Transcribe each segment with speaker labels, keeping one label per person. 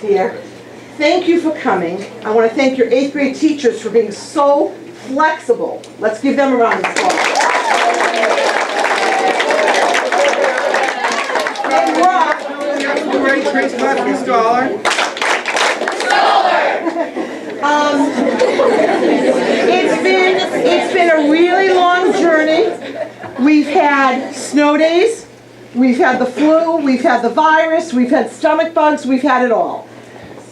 Speaker 1: here. Thank you for coming. I want to thank your 8th grade teachers for being so flexible. Let's give them a round of applause. They rock.
Speaker 2: Great clapping, Scholar.
Speaker 1: It's been a really long journey. We've had snow days, we've had the flu, we've had the virus, we've had stomach bugs, we've had it all.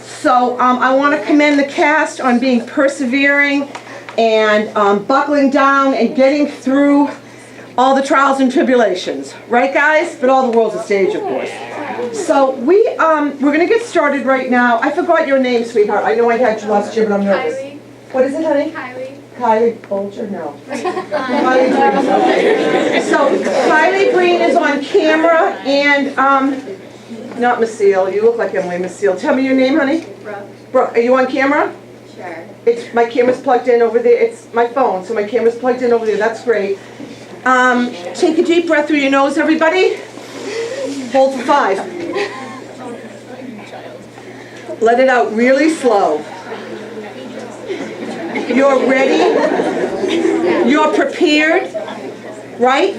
Speaker 1: So I want to commend the cast on being persevering and buckling down and getting through all the trials and tribulations. Right, guys? But all the world's a stage, of course. So we're going to get started right now. I forgot your name, sweetheart. I know I had you last year, but I'm nervous.
Speaker 3: Kylie.
Speaker 1: What is it, honey?
Speaker 3: Kylie.
Speaker 1: Kylie Bolger? No. Kylie Breen. So Kylie Breen is on camera, and not Maciel. You look like Emily Maciel. Tell me your name, honey.
Speaker 3: Brooke.
Speaker 1: Brooke, are you on camera?
Speaker 3: Sure.
Speaker 1: My camera's plugged in over there. It's my phone, so my camera's plugged in over there. That's great. Take a deep breath through your nose, everybody. Hold for 5. Let it out really slow. You're ready. You're prepared, right?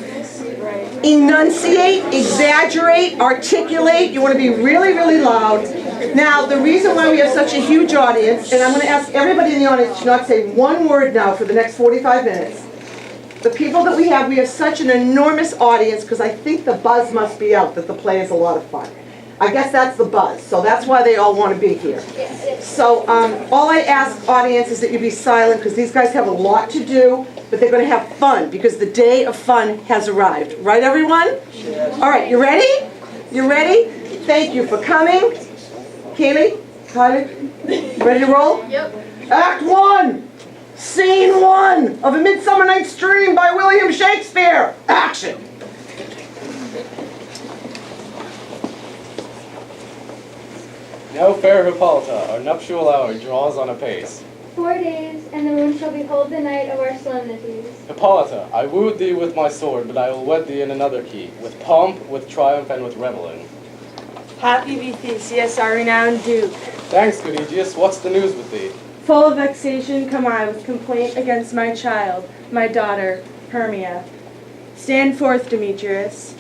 Speaker 1: Enunciate, exaggerate, articulate. You want to be really, really loud. Now, the reason why we have such a huge audience, and I'm going to ask everybody in the audience to not say one word now for the next 45 minutes. The people that we have such an enormous audience because I think the buzz must be out that the play is a lot of fun. I guess that's the buzz, so that's why they all want to be here. So all I ask, audience, is that you be silent because these guys have a lot to do, but they're going to have fun because the day of fun has arrived. Right, everyone? All right, you ready? You ready? Thank you for coming. Kaylee? Kylie? Ready to roll?
Speaker 3: Yep.
Speaker 1: Act 1! Scene 1 of A Midsummer Night's Dream by William Shakespeare. Action!
Speaker 4: Now, fair Hippolyta, our nuptial hour draws on apace.
Speaker 5: 4 days, and the moon shall behold the night of our solemnities.
Speaker 4: Hippolyta, I wooed thee with my sword, but I will wed thee in another key, with pomp, with triumph, and with revelling.
Speaker 6: Happy be Theseus, our renowned Duke.
Speaker 4: Thanks, good Aegeus. What's the news with thee?
Speaker 6: Full of vexation come I with complaint against my child, my daughter, Hermia. Stand forth, Demetrius.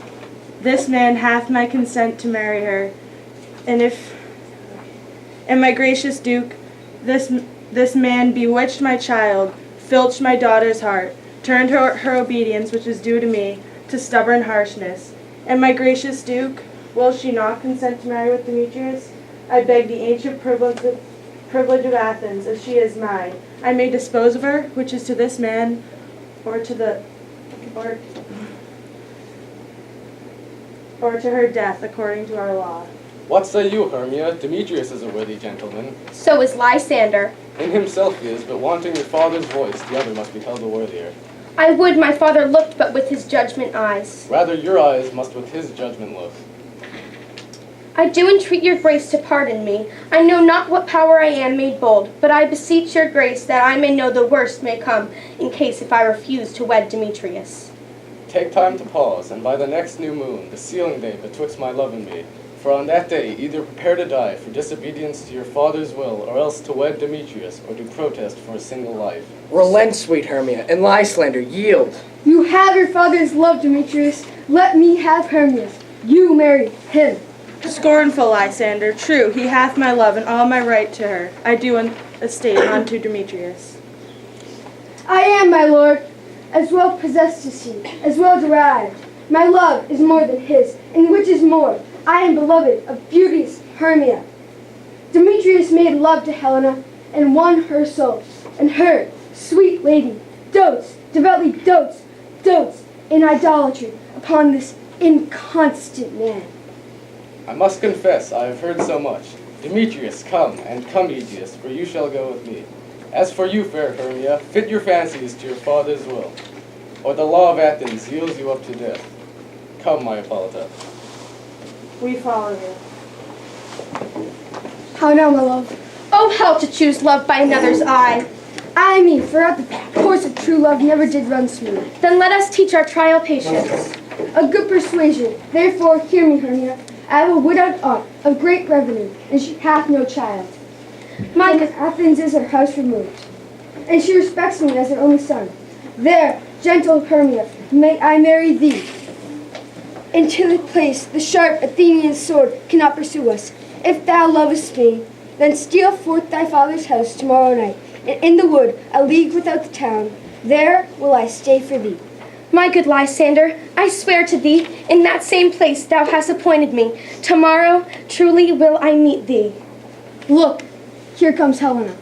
Speaker 6: This man hath my consent to marry her, and my gracious Duke, this man bewitched my child, filched my daughter's heart, turned her obedience, which is due to me, to stubborn harshness. And my gracious Duke, will she not consent to marry with Demetrius? I beg the ancient privilege of Athens, if she is mine, I may dispose of her, which is to this man, or to her death, according to our law.
Speaker 4: What say you, Hermia? Demetrius is a worthy gentleman.
Speaker 3: So is Lysander.
Speaker 4: In himself he is, but wanting your father's voice, the other must be held the worthier.
Speaker 3: I would my father looked but with his judgment eyes.
Speaker 4: Rather your eyes must with his judgment look.
Speaker 3: I do entreat your grace to pardon me. I know not what power I am made bold, but I beseech your grace that I may know the worst may come, in case if I refuse to wed Demetrius.
Speaker 4: Take time to pause, and by the next new moon, the sealing day betwixt my love and me, for on that day either prepare to die for disobedience to your father's will, or else to wed Demetrius, or to protest for a single life.
Speaker 7: Relent, sweet Hermia, and Lysander, yield.
Speaker 5: You have your father's love, Demetrius. Let me have Hermia's. You marry him.
Speaker 6: Scornful Lysander, true, he hath my love and all my right to her. I do an estate unto Demetrius.
Speaker 5: I am, my lord, as well possessed as he, as well derived. My love is more than his, and which is more, I am beloved of beauteous Hermia. Demetrius made love to Helena, and won her soul, and her, sweet lady, dotes, devoutly dotes in idolatry upon this inconstant man.
Speaker 4: I must confess, I have heard so much. Demetrius, come, and come, Aegeus, for you shall go with me. As for you, fair Hermia, fit your fancies to your father's will, or the law of Athens yields you up to death. Come, my Hippolyta.
Speaker 6: We follow you.
Speaker 5: How now, my love?
Speaker 3: Oh, how to choose love by another's eye.
Speaker 5: I mean, throughout the course of true love never did run smooth.
Speaker 3: Then let us teach our trial patience.
Speaker 5: A good persuasion. Therefore, hear me, Hermia. I have a widowed aunt of great revenue, and she hath no child.
Speaker 3: My
Speaker 5: From Athens is her house removed, and she respects me as her only son. There, gentle Hermia, may I marry thee. Into the place the sharp Athenian sword cannot pursue us. If thou lovest me, then steal forth thy father's house tomorrow night, and in the wood, a league without the town, there will I stay for thee.
Speaker 3: My good Lysander, I swear to thee, in that same place thou hast appointed me, tomorrow truly will I meet thee.
Speaker 5: Look, here comes Helena.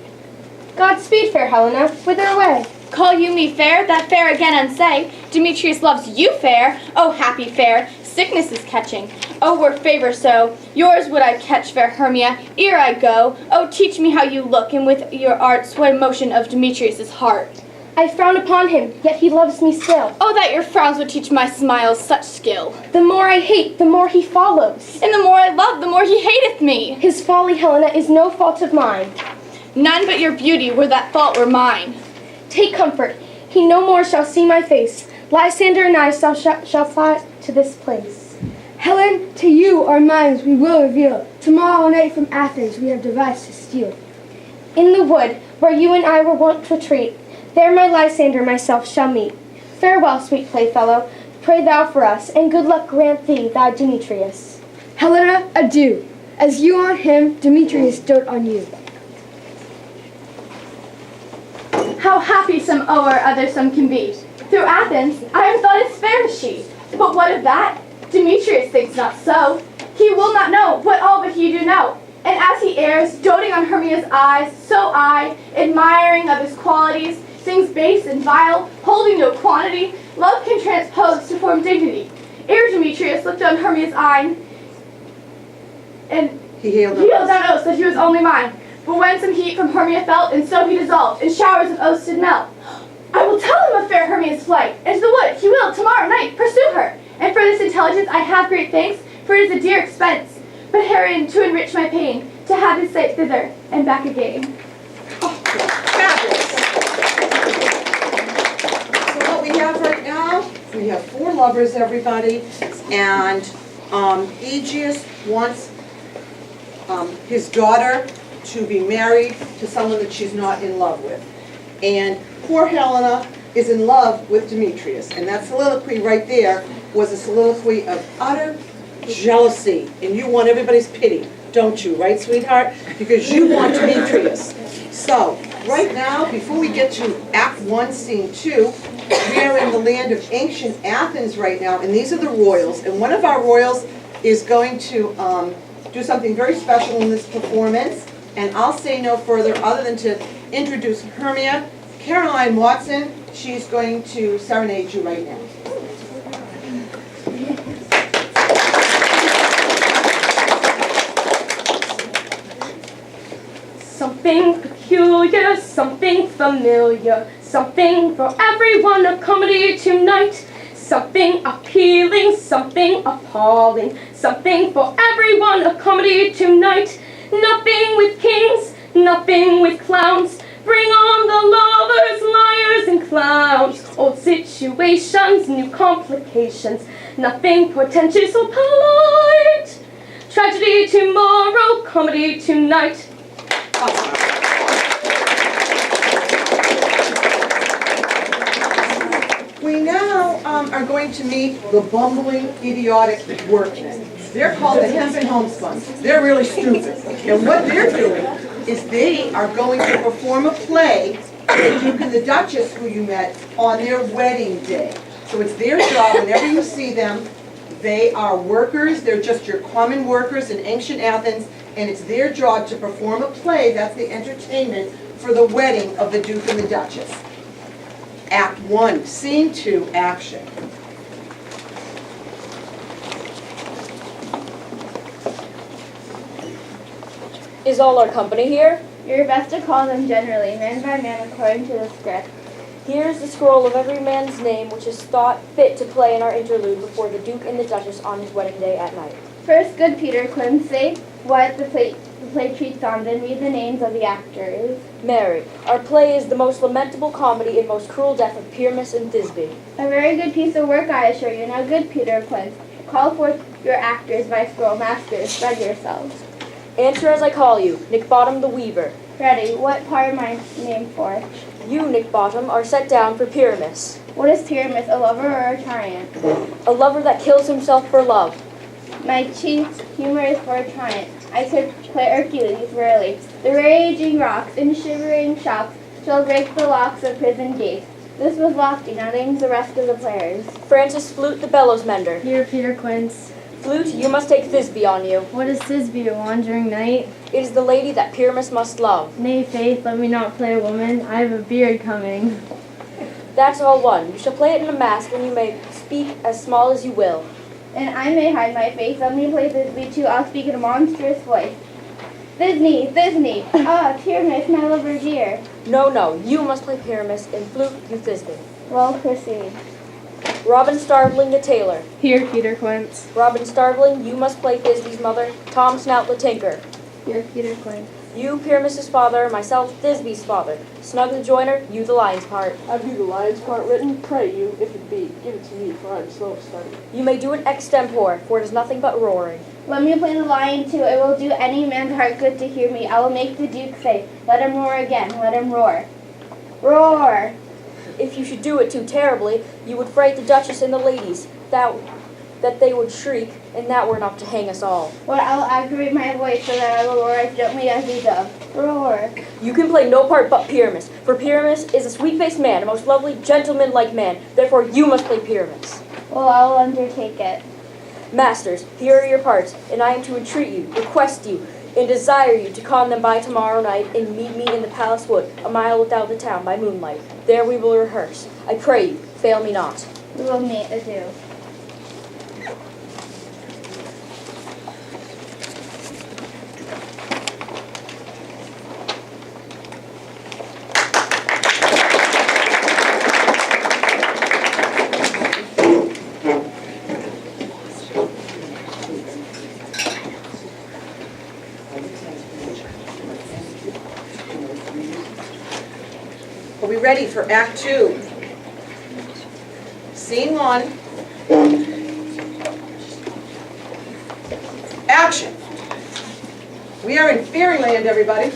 Speaker 3: Godspeed, fair Helena. Whither away?
Speaker 8: Call you me fair, that fair again unsay. Demetrius loves you fair, oh happy fair, sickness is catching. Oh, were favor so, yours would I catch, fair Hermia, ere I go. Oh, teach me how you look, and with your art sway motion of Demetrius' heart.
Speaker 3: I frown upon him, yet he loves me still.
Speaker 8: Oh, that your frowns would teach my smiles such skill.
Speaker 3: The more I hate, the more he follows.
Speaker 8: And the more I love, the more he hateth me.
Speaker 3: His folly, Helena, is no fault of mine.
Speaker 8: None but your beauty, were that fault were mine.
Speaker 3: Take comfort, he no more shall see my face. Lysander and I shall fly to this place.
Speaker 5: Helen, to you our minds we will reveal. Tomorrow night from Athens we have devised to steal.
Speaker 3: In the wood, where you and I were wont to retreat, there my Lysander myself shall meet. Farewell, sweet playfellow, pray thou for us, and good luck grant thee, thy Demetrius.
Speaker 5: Helena, adieu. As you on him, Demetrius dote on you.
Speaker 8: How happy some o'er others some can be. Through Athens, I am thought as fair as she. But what of that? Demetrius thinks not so. He will not know what all but he do know. And as he errs, doting on Hermia's eyes, so I, admiring of his qualities, sings base and vile, holding no quantity, love can transpose to form dignity. Ere Demetrius looked on Hermia's eye, and
Speaker 1: He hailed
Speaker 8: he held
Speaker 1: us.
Speaker 8: down oaths that he was only mine. But when some heat from Hermia felt, and so he dissolved, and showers of oaths did melt. I will tell him of fair Hermia's flight, and to the wood he will tomorrow night pursue her. And for this intelligence I have great thanks, for it is a dear expense. But herein to enrich my pain, to have his sight thither and back again.
Speaker 1: Fabulous. So what we have right now, we have 4 lovers, everybody, and Aegeus wants his daughter to be married to someone that she's not in love with. And poor Helena is in love with Demetrius, and that soliloquy right there was a soliloquy of utter jealousy, and you want everybody's pity, don't you, right, sweetheart? Because you want Demetrius. So, right now, before we get to Act 1, Scene 2, we are in the land of ancient Athens right now, and these are the royals, and one of our royals is going to do something very special in this performance, and I'll say no further other than to introduce Hermia. Caroline Watson, she's going to serenade you right now.
Speaker 3: Something peculiar, something familiar, something for everyone, a comedy tonight. Something appealing, something appalling, something for everyone, a comedy tonight. Nothing with kings, nothing with clowns. Bring on the lovers, liars, and clowns. Old situations, new complications. Nothing portentous or polite. Tragedy tomorrow, comedy tonight.
Speaker 1: We now are going to meet the bumbling, idiotic workmen. They're called the Hempen Homespuns. They're really stupid. And what they're doing is they are going to perform a play, the Duke and the Duchess, who you met, on their wedding day. So it's their job, whenever you see them, they are workers, they're just your common workers in ancient Athens, and it's their job to perform a play, that's the entertainment, for the wedding of the Duke and the Duchess. Act 1, Scene 2, action.
Speaker 9: Is all our company here?
Speaker 8: You're best to call them generally, man by man, according to the script.
Speaker 9: Here is the scroll of every man's name which is thought fit to play in our interlude before the Duke and the Duchess on his wedding day at night.
Speaker 8: First, good Peter Quinn, say what the play treats on, then read the names of the actors.
Speaker 9: Mary, our play is the most lamentable comedy and most cruel death of Pyramus and Thisbe.
Speaker 8: A very good piece of work, I assure you. Now, good Peter Quinn,
Speaker 3: Call forth your actors, vice girl masters. Ready yourselves.
Speaker 9: Answer as I call you, Nick Bottom the Weaver.
Speaker 3: Ready. What part am I named for?
Speaker 9: You, Nick Bottom, are set down for Pyramus,
Speaker 3: What is Pyramus, a lover or a tyrant?
Speaker 9: a lover that kills himself for love.
Speaker 3: My chief humor is for a tyrant. I could play Hercules, rarely. The raging rocks and shivering shocks shall break the locks of prison gates. This was lofty, now names the rest of the players.
Speaker 9: Francis Flute the bellows mender.
Speaker 5: Here, Peter Quince.
Speaker 9: Flute, you must take Thisbe on you.
Speaker 5: What is Thisbe, a wandering knight?
Speaker 9: It is the lady that Pyramus must love.
Speaker 5: Nay, faith, let me not play a woman. I have a beard coming.
Speaker 9: That's all one. You shall play it in a mask, and you may speak as small as you will.
Speaker 3: And I may hide my face. Let me play Thisbe too. I'll speak in a monstrous voice. Thisbe, Thisbe. Ah, Pyramus, my lover dear.
Speaker 9: No, you must play Pyramus, and Flute, you Thisbe.
Speaker 3: Well, proceed.
Speaker 9: Robin Starveling the tailor.
Speaker 5: Here, Peter Quince.
Speaker 9: Robin Starveling, you must play Thisbe's mother. Tom Snout the tinker.
Speaker 5: Here, Peter Quince.
Speaker 9: You, Pyramus's father, myself, Thisbe's father. Snug the joiner, you the lion's part.
Speaker 10: Have you the lion's part written? Pray you, if it be, give it to me, for I am slow of study.
Speaker 9: You may do it extempore, for it is nothing but roaring.
Speaker 3: Let me play the lion too. It will do any man's heart good to hear me. I will make the Duke say, let him roar again, let him roar. Roar!
Speaker 9: If you should do it too terribly, you would fright the Duchess and the ladies, that they would shriek, and that were enough to hang us all.
Speaker 3: Well, I'll aggravate my voice so that I will roar as gently as a dove. Roar!
Speaker 9: You can play no part but Pyramus, for Pyramus is a sweet-faced man, a most lovely, gentleman-like man. Therefore, you must play Pyramus.
Speaker 3: Well, I'll undertake it.
Speaker 9: Masters, here are your parts, and I am to entreat you, request you, and desire you to come them by tomorrow night and meet me in the palace wood, a mile without the town, by moonlight. There we will rehearse. I pray you, fail me not.
Speaker 3: We will meet adieu.
Speaker 1: Are we ready for Act 2? Scene 1. Action! We are in Fairyland, everybody.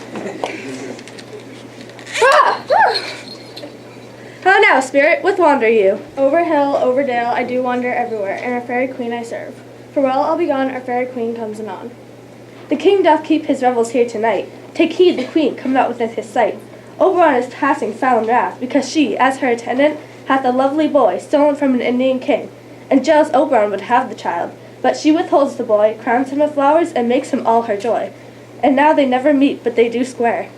Speaker 6: How now, spirit? Whither wander you? Over hill, over dale, I do wander everywhere, and our fairy queen I serve. For while I'll be gone, our fairy queen comes anon. The king doth keep his revels here tonight. Take heed, the queen come not within his sight. Oberon is passing foul and wrath, because she, as her attendant, hath a lovely boy, stolen from an Indian king. And jealous Oberon would have the child, but she withholds the boy, crowns him with flowers, and makes him all her joy. And now they never meet, but they do square.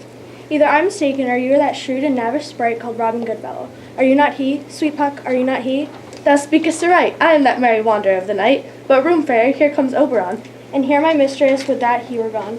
Speaker 6: Either I'm mistaken, or you are that shrewd and knavish sprite called Robin Goodfellow. Are you not he? Sweet Puck, are you not he? Thou speakest aright, I am that merry wanderer of the night. But room fairy, here comes Oberon. And here my mistress, would that he were gone.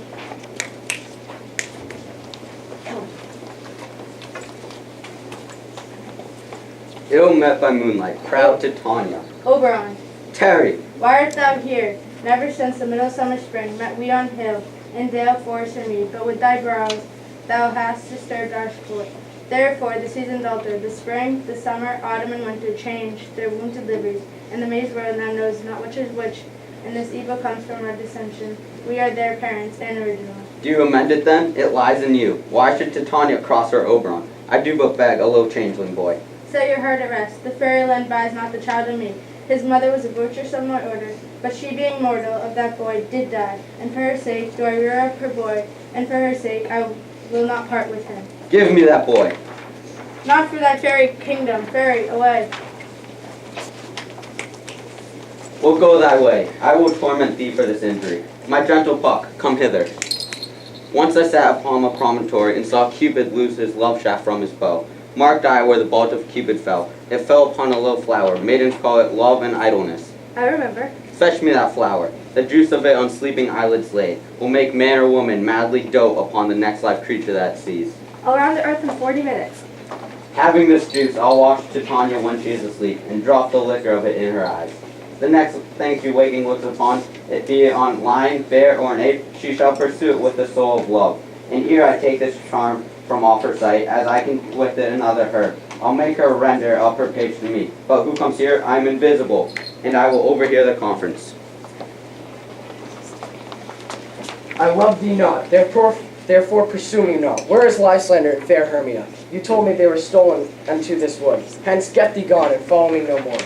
Speaker 11: Ill met by moonlight, proud Titania.
Speaker 5: Oberon,
Speaker 11: Terry,
Speaker 5: why art thou here? Never since the middle summer spring met we on hill, in dale, forest, or mead, but with thy brows thou hast disturbed our sport. Therefore the seasons altered, the spring, the summer, autumn, and winter changed their wonted liveries, and the maid's world now knows not which is which, and this evil comes from our dissension. We are their parents and original.
Speaker 11: do you amend it then? It lies in you. Why should Titania cross her Oberon? I do but beg, a low changeling boy.
Speaker 5: Set your heart at rest. The fairyland buys not the child of me. His mother was a virtuous of my order, but she being mortal of that boy did die, and for her sake do I rear up her boy, and for her sake I will not part with him.
Speaker 11: Give me that boy.
Speaker 5: Not for thy fairy kingdom, fairy, away.
Speaker 11: We'll go thy way. I will torment thee for this injury. My gentle Puck, come hither. Once I sat upon a promontory and saw Cupid loose his love shaft from his bow. Marked I where the bolt of Cupid fell. It fell upon a low flower. Maidens call it love and idleness.
Speaker 5: I remember.
Speaker 11: Fetch me that flower. The juice of it on sleeping eyelids laid will make man or woman madly dote upon the next live creature that sees.
Speaker 5: I'll round the earth in 40 minutes.
Speaker 11: Having this juice, I'll wash Titania when she is asleep, and drop the liquor of it in her eyes. The next thing she waking looks upon, it be it on lion, bear, or an ape, she shall pursue it with the soul of love. And ere I take this charm from off her sight, as I can with it another her, I'll make her render up her page to me. But who comes here? I'm invisible. and I will overhear the conference.
Speaker 7: I love thee not, therefore pursue me not. Where is Lysander and fair Hermia? You told me they were stolen unto this wood. Hence get thee gone, and follow me no more.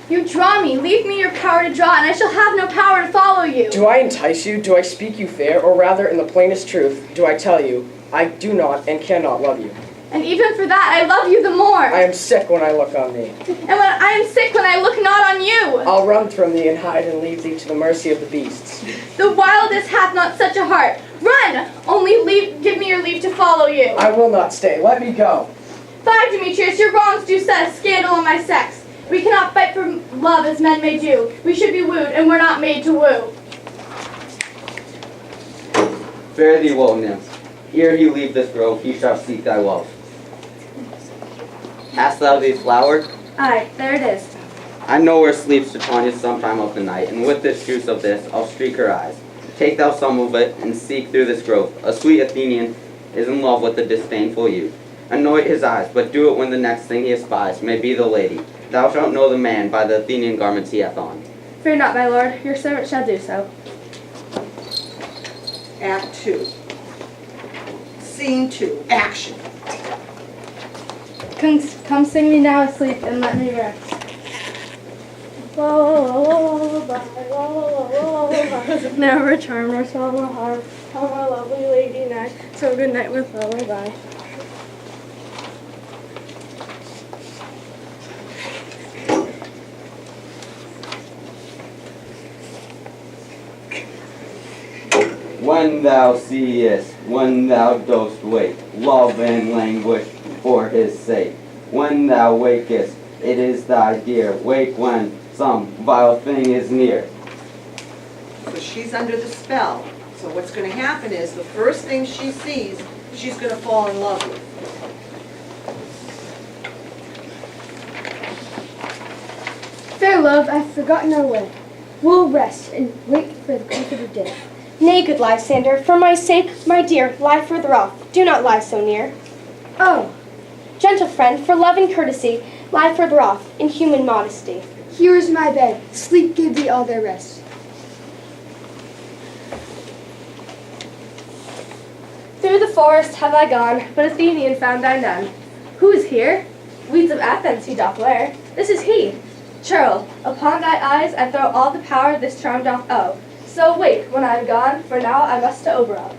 Speaker 8: You draw me, leave me your power to draw, and I shall have no power to follow you.
Speaker 7: Do I entice you? Do I speak you fair? Or rather, in the plainest truth, do I tell you, I do not and cannot love you?
Speaker 8: And even for that, I love you the more.
Speaker 7: I am sick when I look on thee.
Speaker 8: And when I am sick when I look not on you.
Speaker 7: I'll run from thee and hide and leave thee to the mercy of the beasts.
Speaker 8: The wildest hath not such a heart. Run! Only give me your leave to follow you.
Speaker 7: I will not stay. Let me go.
Speaker 8: Fie, Demetrius, your wrongs do set a scandal on my sex. We cannot fight for love as men may do. We should be wooed, and we're not made to woo.
Speaker 11: Fare thee well, nymph. Ere he leave this grove, he shall seek thy love. Hast thou these flowers?
Speaker 8: Aye, there it is.
Speaker 11: I know where sleeps Titania sometime of the night, and with this juice of this, I'll streak her eyes. Take thou some of it, and seek through this grove. A sweet Athenian is in love with a disdainful youth. Anoint his eyes, but do it when the next thing he espies may be the lady. Thou shalt know the man by the Athenian garments he hath on.
Speaker 8: Fear not, my lord, your servant shall do so.
Speaker 1: Act 2. Scene 2. Action.
Speaker 8: Come sing me now asleep and let me rest. Never charm or song or harp. Tell my lovely lady night. So good night with lullaby.
Speaker 11: When thou seest, when thou dost wake, love and languish for his sake. When thou wakest, it is thy dear. Wake when some vile thing is near.
Speaker 1: So she's under the spell. So what's going to happen is the first thing she sees, she's going to fall in love with.
Speaker 5: Fair love, I've forgotten our way. We'll rest and wait for the comfort of day.
Speaker 3: Nay, good Lysander, for my sake, my dear, lie further off. Do not lie so near.
Speaker 5: Oh,
Speaker 3: Gentle friend, for love and courtesy, lie further off, in human modesty.
Speaker 5: here is my bed. Sleep give thee all their rest.
Speaker 8: Through the forest have I gone, but Athenian found I none. Who is here? Weeds of Athens he doth wear. This is he. Churl, upon thy eyes I throw all the power this charm doth owe. So wait when I am gone, for now I must to Oberon.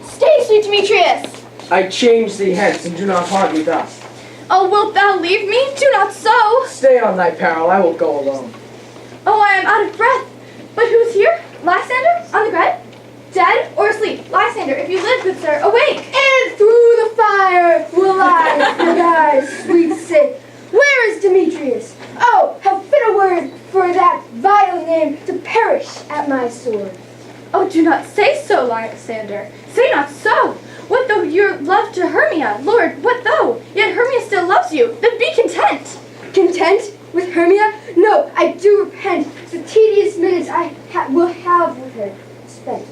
Speaker 8: Stay, sweet Demetrius!
Speaker 7: I change thee hence, and do not haunt me thus.
Speaker 8: Oh, wilt thou leave me? Do not so!
Speaker 7: Stay on thy peril, I will go alone.
Speaker 8: Oh, I am out of breath. But who is here? Lysander? On the bed? Dead or asleep? Lysander, if you live, good sir, awake!
Speaker 5: And through the fire will I, and I, sweet sake. Where is Demetrius? Oh, how fit a word for that vile name to perish at my sword.
Speaker 8: Oh, do not say so, Lysander. Say not so. What though your love to Hermia? Lord, what though? Yet Hermia still loves you. Then be content.
Speaker 5: Content with Hermia? No, I do repent. The tedious minutes I will have with her spent.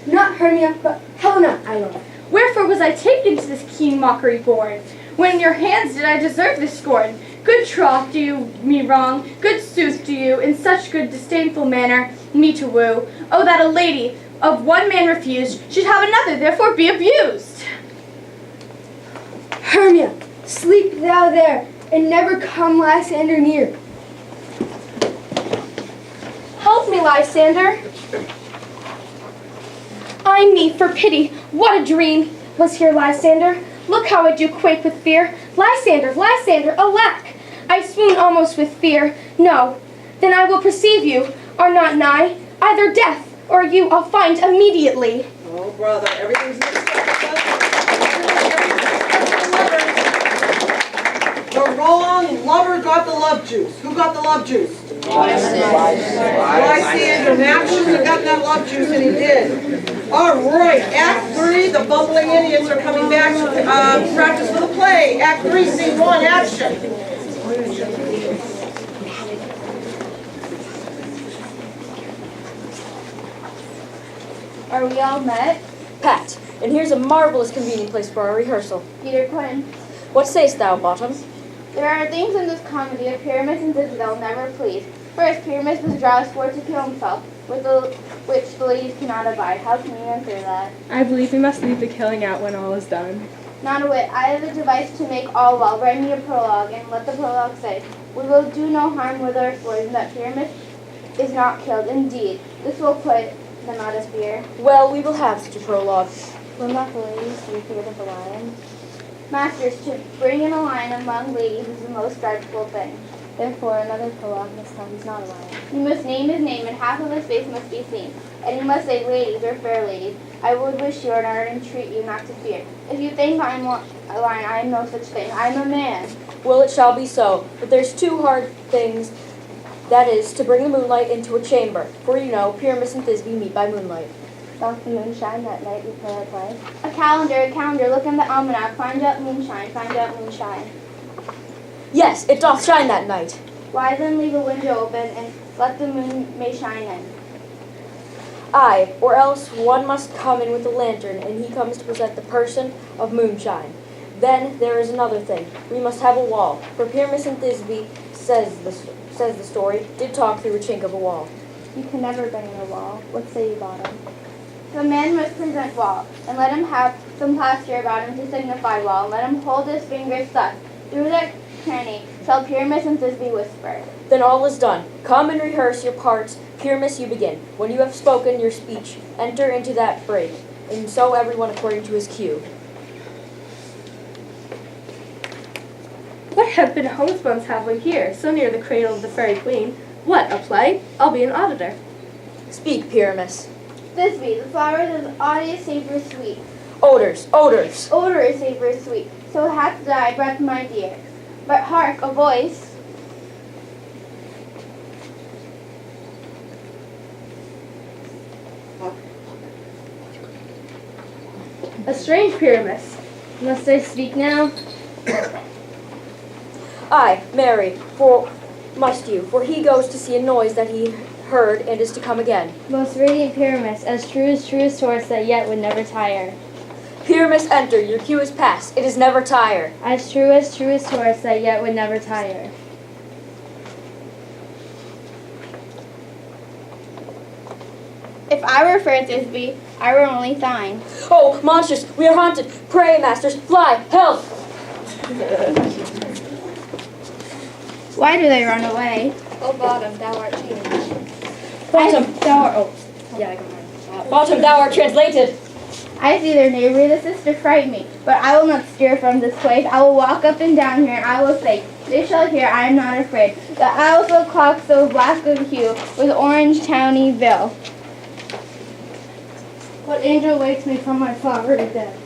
Speaker 5: Not Hermia, but Helena I love.
Speaker 8: Wherefore was I taken to this keen mockery born? When in your hands did I deserve this scorn? Good troth do you me wrong, good sooth do you, in such good disdainful manner, me to woo. Oh, that a lady, of one man refused, should have another, therefore be abused.
Speaker 5: Hermia, sleep thou there, and never come Lysander near.
Speaker 3: Help me, Lysander. Ay me, for pity, what a dream was here, Lysander. Look how I do quake with fear. Lysander, Lysander, alack! I swoon almost with fear. No, then I will perceive you are not nigh. Either death or you I'll find immediately.
Speaker 1: Oh, brother, everything's mixed up. The wrong lover got the love juice. Who got the love juice? Lysander. Max should have gotten that love juice, and he did. All right, Act 3, the bumbling idiots are coming back to practice for the play. Act 3, Scene 1, action.
Speaker 8: Are we all met?
Speaker 9: Pat, and here's a marvelous convenient place for our rehearsal.
Speaker 8: Peter Quinn.
Speaker 9: What sayest thou, Bottom?
Speaker 8: There are things in this comedy of Pyramus and Thisbe that will never please. First, Pyramus withdraws swore to kill himself, which the ladies cannot abide. How can you answer that?
Speaker 6: I believe we must leave the killing out when all is done.
Speaker 8: Not a whit. I have a device to make all well. Write me a prologue, and let the prologue say, "We will do no harm with our swords, and that Pyramus is not killed." Indeed, this will put them out of fear.
Speaker 9: Well, we will have such a prologue.
Speaker 8: Will not the ladies be afraid of the lion? Masters, to bring in a lion among ladies is the most dreadful thing. Therefore, another prologue must come. He's not a lion. You must name his name, and half of his face must be seen. And you must say, "Ladies," or "fair ladies, I would wish you, and I entreat you not to fear. If you think I am a lion, I am no such thing. I am a man."
Speaker 9: Well, it shall be so. But there's two hard things. That is, to bring the moonlight into a chamber. For you know, Pyramus and Thisbe meet by moonlight.
Speaker 8: Doth the moon shine that night we play our play? A calendar, look in the almanac. Find out moonshine, find out moonshine.
Speaker 9: Yes, it doth shine that night.
Speaker 8: Why then leave a window open, and let the moon may shine in?
Speaker 9: Aye, or else one must come in with a lantern, and he comes to present the person of moonshine. Then there is another thing. We must have a wall, for Pyramus and Thisbe, says the story, did talk through a chink of a wall.
Speaker 8: You can never bring in a wall. What say you, Bottom? The man must present wall, and let him have some plaster about him to signify wall, and let him hold his fingers thus. Through that cranny shall Pyramus and Thisbe whisper.
Speaker 9: Then all is done. Come and rehearse your parts. Pyramus, you begin. When you have spoken your speech, enter into that break, and so everyone according to his cue.
Speaker 10: What have been homespuns have we here, so near the cradle of the fairy queen? What, a play? I'll be an auditor.
Speaker 9: Speak, Pyramus.
Speaker 8: Thisbe, the flowers of audious savor sweet.
Speaker 9: Odors, odors.
Speaker 8: Odor is savor sweet. So hath thy breath, my dear. But hark, a voice.
Speaker 10: A strange Pyramus.
Speaker 3: Must I speak now?
Speaker 9: Aye, marry, for must you, for he goes to see a noise that he heard and is to come again.
Speaker 3: Most radiant Pyramus, as truest horse that yet would never tire.
Speaker 9: Pyramus, enter, your cue is past, it is never tire.
Speaker 3: As truest horse that yet would never tire.
Speaker 8: If I were fair Thisbe, I were only thine.
Speaker 9: Oh, monstrous, we are haunted. Pray, masters, fly, help!
Speaker 8: Why do they run away?
Speaker 3: O Bottom, thou art changed.
Speaker 9: Bottom, thou art, Bottom, thou art translated.
Speaker 8: I see their neighbor, the sister, fright me, but I will not stir from this place. I will walk up and down here, and I will say, they shall hear, I am not afraid. The owls will clock so black of hue, with orange towny bill.
Speaker 5: What angel wakes me from my flowery bed?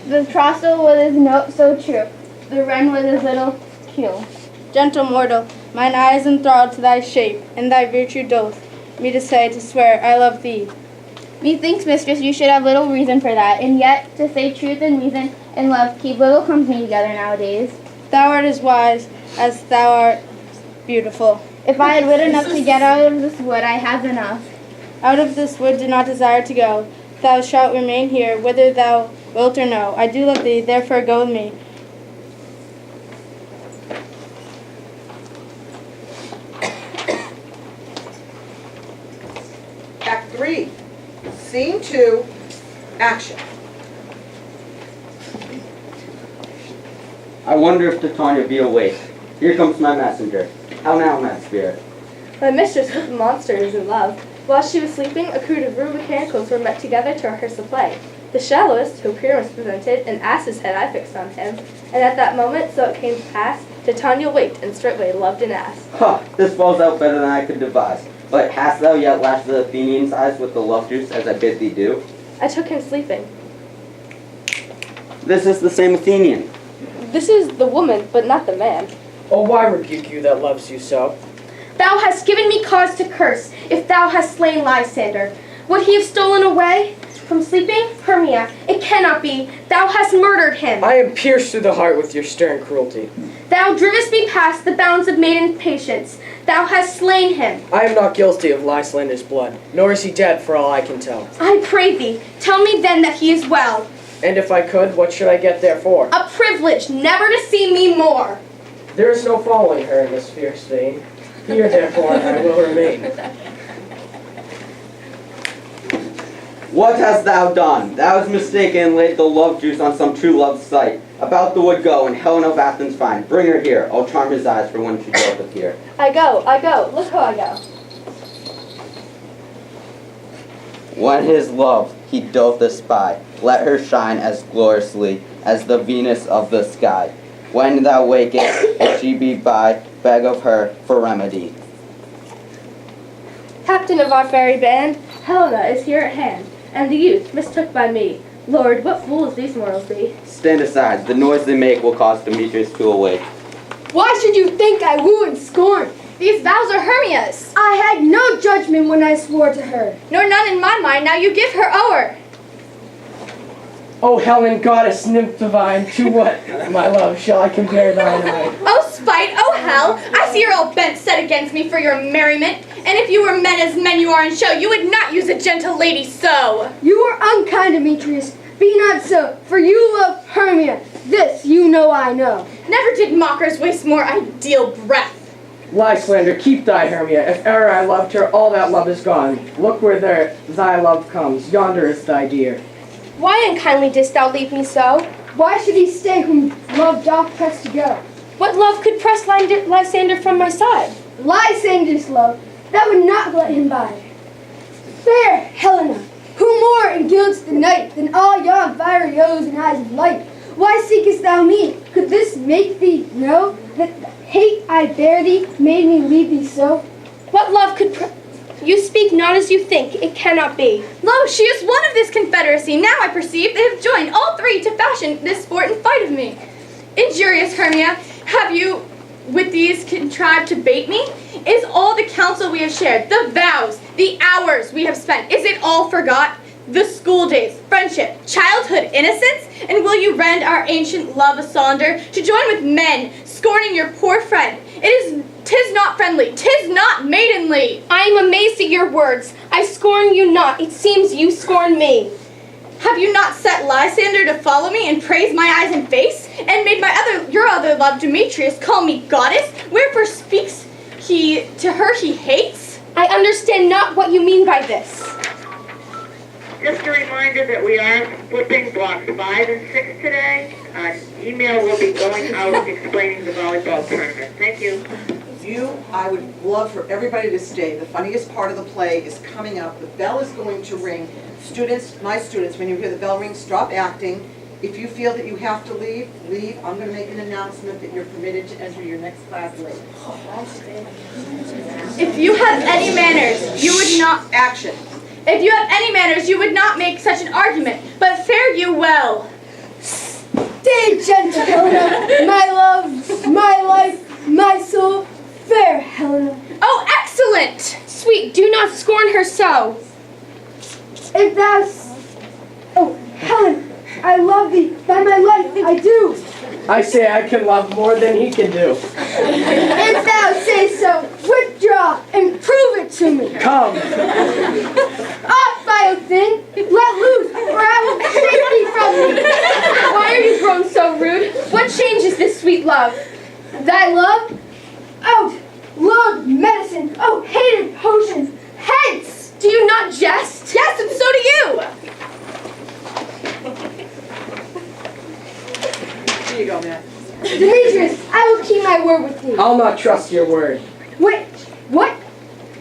Speaker 8: The throstle with his note so true, the wren with his little cue.
Speaker 5: Gentle mortal, mine eyes enthralled to thy shape, and thy virtue doth me to say, to swear, I love thee.
Speaker 8: Methinks, mistress, you should have little reason for that, and yet, to say truth and reason and love keep little company together nowadays.
Speaker 5: Thou art as wise as thou art beautiful.
Speaker 8: If I had wit enough to get out of this wood, I have enough.
Speaker 5: Out of this wood do not desire to go. Thou shalt remain here, whether thou wilt or no. I do love thee, therefore go with me.
Speaker 1: Act 3, Scene 2, action.
Speaker 11: I wonder if Titania be awake. Here comes my messenger. How now, mad spirit?
Speaker 10: My mistress with the monster is in love. While she was sleeping, a crew of rude mechanicals were met together to rehearse the play. The shallowest, who Pyramus presented, an ass's head I fixed on him, and at that moment, so it came to pass, Titania waked, and straightway loved an ass.
Speaker 11: Ha! This falls out better than I could devise. But hast thou yet lashed the Athenian's eyes with the love juice as I bid thee do?
Speaker 10: I took him sleeping.
Speaker 11: This is the same Athenian.
Speaker 10: This is the woman, but not the man.
Speaker 7: Oh, why rebuke you that loves you so?
Speaker 3: Thou hast given me cause to curse, if thou hast slain Lysander. Would he have stolen away from sleeping? Hermia, it cannot be. Thou hast murdered him.
Speaker 7: I am pierced through the heart with your stern cruelty.
Speaker 3: Thou drivest me past the bounds of maiden patience. Thou hast slain him.
Speaker 7: I am not guilty of Lysander's blood, nor is he dead for all I can tell.
Speaker 3: I pray thee, tell me then that he is well.
Speaker 7: And if I could, what should I get therefore?
Speaker 3: A privilege never to see me more.
Speaker 7: There is no following her in this fierce vein. Here, therefore, I will remain.
Speaker 11: What hast thou done? Thou hast mistaken and laid the love juice on some true love's sight. About the wood go, and Helen of Athens find. Bring her here. I'll charm his eyes for when she doth appear.
Speaker 8: I go. Look how I go.
Speaker 11: When his love he doth espy, let her shine as gloriously as the Venus of the sky. When thou wakest, if she be by, beg of her for remedy.
Speaker 10: Captain of our fairy band, Helena is here at hand, and the youth mistook by me. Lord, what fools these mortals be.
Speaker 11: Stand aside. The noise they make will cause Demetrius to awake.
Speaker 5: Why should you think I woo and scorn?
Speaker 8: These vows are Hermia's.
Speaker 5: I had no judgment when I swore to her.
Speaker 8: Nor none in my mind, now you give her o'er.
Speaker 7: O Helen, goddess, nymph divine, to what, my love, shall I compare thine eye?
Speaker 8: Oh spite, oh hell, I see you're all bent set against me for your merriment. And if you were men as men you are in show, you would not use a gentle lady so.
Speaker 5: You are unkind, Demetrius. Be not so, for you love Hermia. This you know I know.
Speaker 8: Never did mockers waste more ideal breath.
Speaker 7: Lysander, keep thy Hermia. If e'er I loved her, all that love is gone. Look where thy love comes. Yonder is thy dear.
Speaker 3: Why unkindly didst thou leave me so?
Speaker 5: Why should he stay whom love doth press to go?
Speaker 3: What love could press Lysander from my side?
Speaker 5: Lysander's love, that would not let him by. Fair Helena, who more engilds the night than all yon fiery O's and eyes of light? Why seekest thou me? Could this make thee know that the hate I bear thee made me leave thee so?
Speaker 3: What love could You speak not as you think. It cannot be.
Speaker 8: Lo, she is one of this confederacy. Now I perceive they have joined all three to fashion this sport and fight of me. Injurious Hermia, have you with these contrived to bait me? Is all the counsel we have shared, the vows, the hours we have spent, is it all forgot? The school days, friendship, childhood, innocence? And will you rend our ancient love asunder to join with men, scorning your poor friend? Tis not friendly, 'tis not maidenly.
Speaker 3: I am amazed at your words. I scorn you not. It seems you scorn me.
Speaker 8: Have you not set Lysander to follow me and praise my eyes and face, and made your other love Demetrius call me goddess? Wherefore speaks he to her he hates?
Speaker 3: I understand not what you mean by this.
Speaker 12: Just a reminder that we are flipping blocks 5 and 6 today. Email will be going out explaining the volleyball tournament. Thank you.
Speaker 1: I would love for everybody to stay. The funniest part of the play is coming up. The bell is going to ring. Students, my students, when you hear the bell ring, stop acting. If you feel that you have to leave, leave. I'm going to make an announcement that you're permitted to enter your next class late.
Speaker 8: If you have any manners, you would not...
Speaker 1: Action.
Speaker 8: If you have any manners, you would not make such an argument, but fare you well.
Speaker 5: Stay gentle, Helena, my love, my life, my soul, fair Helena.
Speaker 8: Oh, excellent!
Speaker 3: Sweet, do not scorn her so.
Speaker 5: If thou... Oh, Helen, I love thee, by my life, I do.
Speaker 7: I say I can love more than he can do.
Speaker 5: If thou say so, withdraw and prove it to me.
Speaker 7: Come.
Speaker 5: Off, vile thing, let loose, or I will shake thee from me.
Speaker 3: Why are you grown so rude? What changes this sweet love?
Speaker 5: Thy love? Oh, loathed medicine, oh, hated potions, hence!
Speaker 3: Do you not jest?
Speaker 8: Yes, and so do you!
Speaker 1: Here you go, Matt.
Speaker 5: Demetrius, I will keep my word with thee.
Speaker 7: I'll not trust your word.
Speaker 5: Wait, what?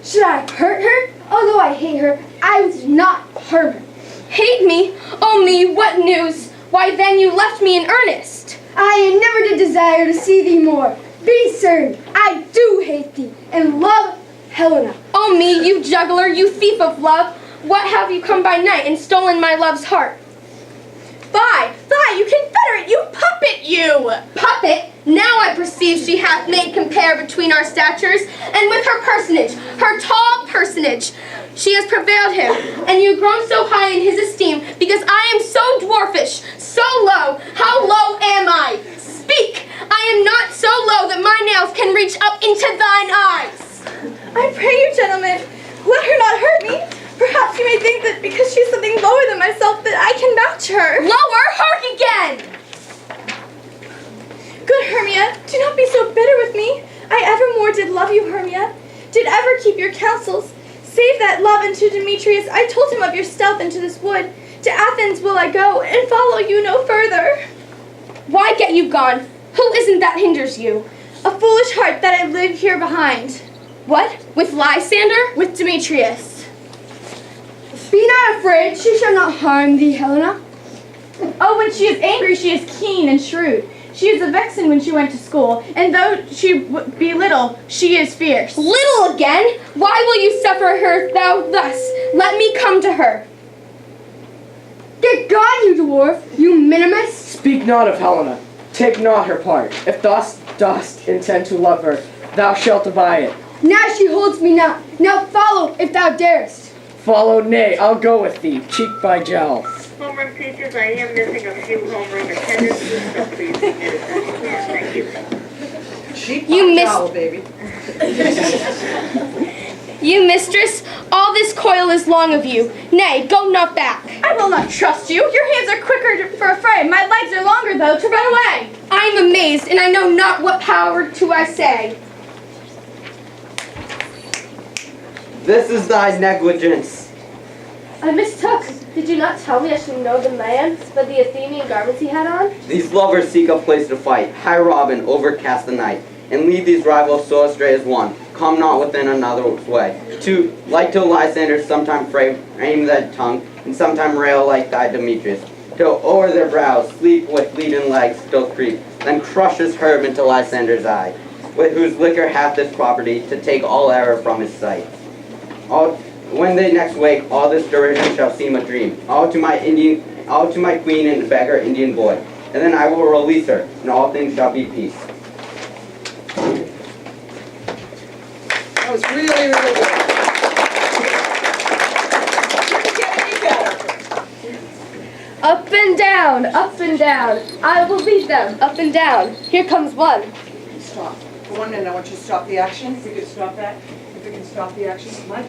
Speaker 5: Should I hurt her? Although I hate her, I was not harm her.
Speaker 3: Hate me? Oh me, what news? Why then you left me in earnest.
Speaker 5: I never did desire to see thee more. Be certain, I do hate thee, and love Helena.
Speaker 3: Oh me, you juggler, you thief of love. What have you come by night and stolen my love's heart?
Speaker 8: Fie, you confederate, you puppet, you!
Speaker 3: Puppet? Now I perceive she hath made compare between our statures, and with her personage, her tall personage, she has prevailed him, and you grown so high in his esteem, because I am so dwarfish, so low. How low am I? Speak! I am not so low that my nails can reach up into thine eyes.
Speaker 8: I pray you, gentlemen, let her not hurt me. Perhaps you may think that because she's something lower than myself that I can match her.
Speaker 3: Lower? Hark again!
Speaker 8: Good Hermia, Do not be so bitter with me. I evermore did love you, Hermia. Did ever keep your counsels. Save that love unto Demetrius. I told him of your stealth into this wood. To Athens will I go, and follow you no further.
Speaker 3: Why get you gone? Who isn't that hinders you?
Speaker 8: A foolish heart that I live here behind.
Speaker 3: What? With Lysander?
Speaker 8: With Demetrius.
Speaker 5: Be not afraid, she shall not harm thee, Helena.
Speaker 8: Oh, when she is angry, she is keen and shrewd. She is a vixen when she went to school, and though she be little, she is fierce.
Speaker 3: Little again? Why will you suffer her thou thus? Let me come to her.
Speaker 5: Get gone, you dwarf, you minimus.
Speaker 7: Speak not of Helena. Take not her part. If thou dost intend to love her, thou shalt abide it.
Speaker 5: Now she holds me not. Now follow, if thou darest.
Speaker 7: Follow, nay, I'll go with thee, cheek by jowl.
Speaker 12: Homeroom teachers, I am missing a few homeroom attendances, so please be noted as you can. Thank you.
Speaker 3: You
Speaker 1: You
Speaker 3: miss-
Speaker 1: jowl, baby.
Speaker 3: You mistress, all this coil is long of you. Nay, go not back.
Speaker 8: I will not trust you. Your hands are quicker for a fray. My legs are longer, though, to run away.
Speaker 3: I am amazed, and I know not what power to I say.
Speaker 11: This is thy negligence.
Speaker 10: I mistook. Did you not tell me I should know the man by the Athenian garments he had on?
Speaker 11: These lovers seek a place to fight. High Robin, overcast the night, and lead these rivals so astray as one. Come not within another's way. Two, like to Lysander, sometime frame thy tongue, and sometime rail like thy Demetrius. Till o'er their brows, sleep with leaden legs still creep, then crushes herb into Lysander's eye, with whose liquor hath this property, to take all error from his sight. When they next wake, all this derision shall seem a dream. All to my queen and beggar Indian boy. And then I will release her, and all things shall be peace.
Speaker 1: That was really, really good.
Speaker 10: Up and down, up and down. I will lead them up and down. Here comes one.
Speaker 1: Stop. For 1 minute, I want you to stop the action. If we could stop that. If we can stop the action.